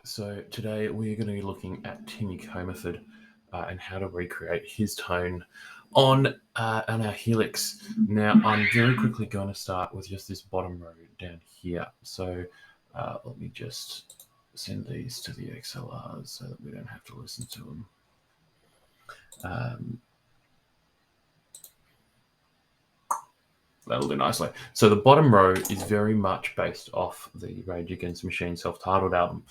So today we are going to be looking at Timmy Commerford and how to recreate his tone on our Helix. Now I'm very quickly going to start with just this bottom row down here. So let me just send these to the XLRs so that we don't have to listen to them. That'll do nicely. So the bottom row is very much based off the Rage Against the Machine self-titled album.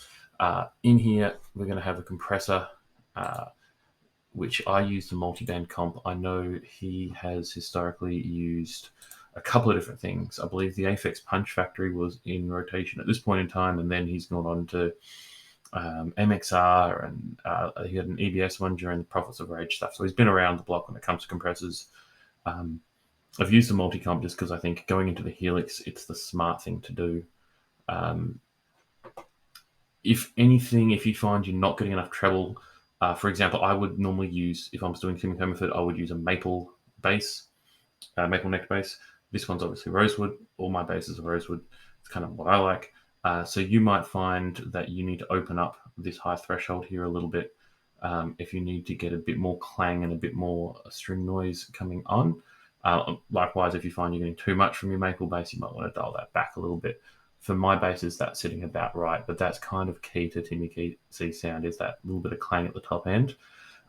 In here, we're going to have a compressor, which I use the multi-band comp. I know he has historically used a couple of different things. I believe the Aphex Punch Factory was in rotation at this point in time, and then he's gone on to MXR, and he had an EBS one during the Prophets of Rage stuff. So he's been around the block when it comes to compressors. I've used the multi-comp just because I think going into the Helix, it's the smart thing to do. If anything, if you find you're not getting enough treble, for example, I would normally use, if I was doing Timmy Commerford, I would use a maple bass, maple neck bass. This one's obviously rosewood. All my basses are rosewood. It's kind of what I like. So you might find that you need to open up this high threshold here a little bit if you need to get a bit more clang and a bit more string noise coming on. Likewise, if you find you're getting too much from your maple bass, you might want to dial that back a little bit. For my basses, that's sitting about right, but that's kind of key to Timmy C sound, is that little bit of clang at the top end.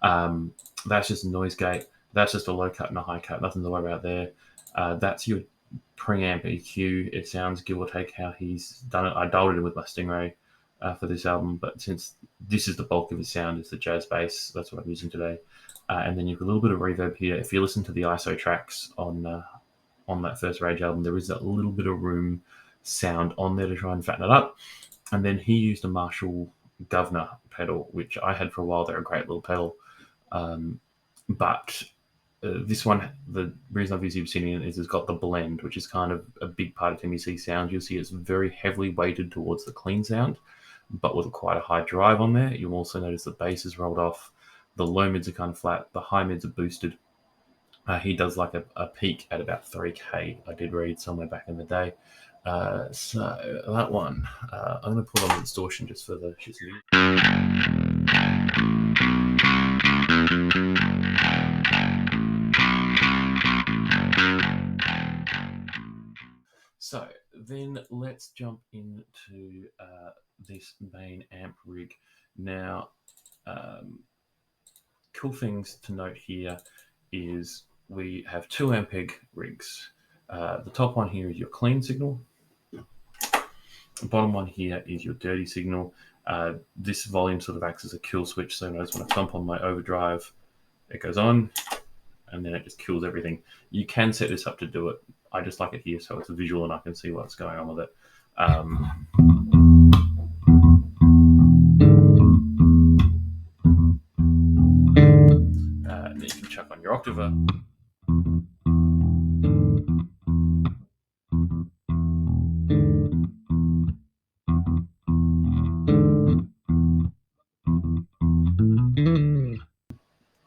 That's just a noise gate. That's just a low cut and a high cut. Nothing to worry about there. That's your preamp EQ. It sounds give or take how he's done it. I dialed it in with my Stingray for this album, but since this is the bulk of his sound, is the jazz bass, that's what I'm using today. And then you've got a little bit of reverb here. If you listen to the ISO tracks on that first Rage album, there is that little bit of room sound on there to try and fatten it up. And then he used a Marshall Governor pedal, which I had for a while. They're a great little pedal. But this one, the reason I've used Obsidian is it's got the blend, which is kind of a big part of Timmy C sound. You'll see it's very heavily weighted towards the clean sound, but with quite a high drive on there. You'll also notice the bass is rolled off. The low mids are kind of flat. The high mids are boosted. He does like a peak at about 3K. I did read somewhere back in the day. So that one, I'm going to put on the distortion just for the shits and So then let's jump into this main amp rig. Now, cool things to note here is we have two ampeg rigs. The top one here is your clean signal. The bottom one here is your dirty signal. This volume sort of acts as a kill switch, so notice when I thump on my overdrive, it goes on, and then it just kills everything. You can set this up to do it. I just like it here so it's a visual and I can see what's going on with it. And then you can chuck on your octaver.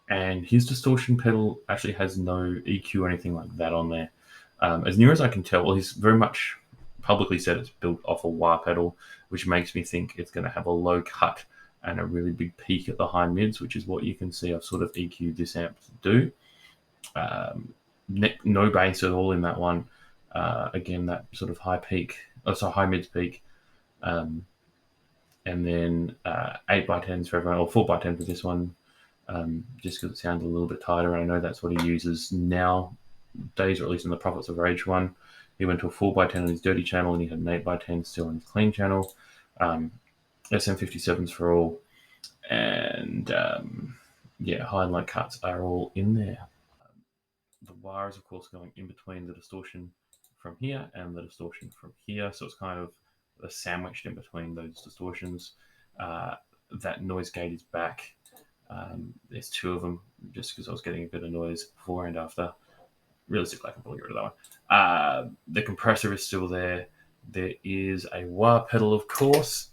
And his distortion pedal actually has no EQ or anything like that on there. As near as I can tell, well, he's very much publicly said it's built off a wah pedal, which makes me think it's going to have a low cut and a really big peak at the high mids, which is what you can see I've sort of EQ'd this amp to do. No bass at all in that one. Again, that sort of high mids peak. And then 8x10s for everyone, or 4x10 for this one. Just because it sounds a little bit tighter. I know that's what he uses nowadays, or at least in the Prophets of Rage one. He went to a 4x10 on his dirty channel, and he had an 8x10 still on his clean channel. SM57s for all, and high and low cuts are all in there. The wire is, of course, going in between the distortion from here and the distortion from here, so it's kind of sandwiched in between those distortions. That noise gate is back. There's two of them, just because I was getting a bit of noise before and after. Realistically, I can probably get rid of that one. The compressor is still there. There is a wah pedal, of course.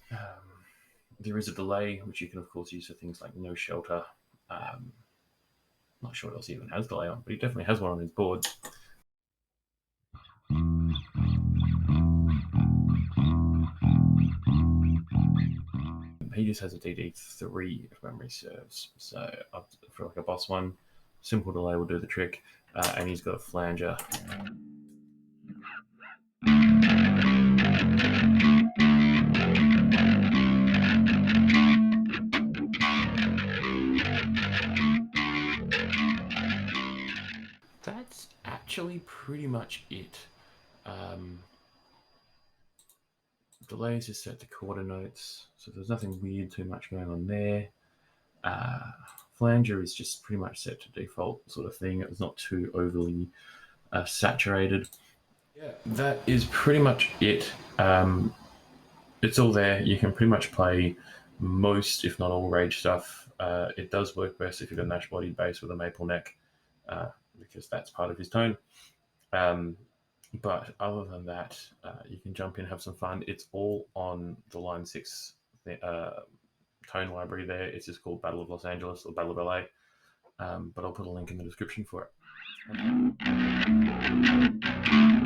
There is a delay, which you can, of course, use for things like No Shelter. Not sure what else he even has delay on, but he definitely has one on his board. He just has a DD3 if memory serves. So I feel like a boss one, simple delay will do the trick, and he's got a flanger. That's actually pretty much it. Delays is set to quarter notes, so there's nothing weird too much going on there. Flanger is just pretty much set to default sort of thing. It's not too overly saturated. Yeah, that is pretty much it. It's all there. You can pretty much play most, if not all, Rage stuff. It does work best if you've got a Nash body bass with a maple neck, because that's part of his tone. But other than that, you can jump in and have some fun. It's all on the Line 6 tone library there. It's just called Battle of Los Angeles or Battle of LA. But I'll put a link in the description for it.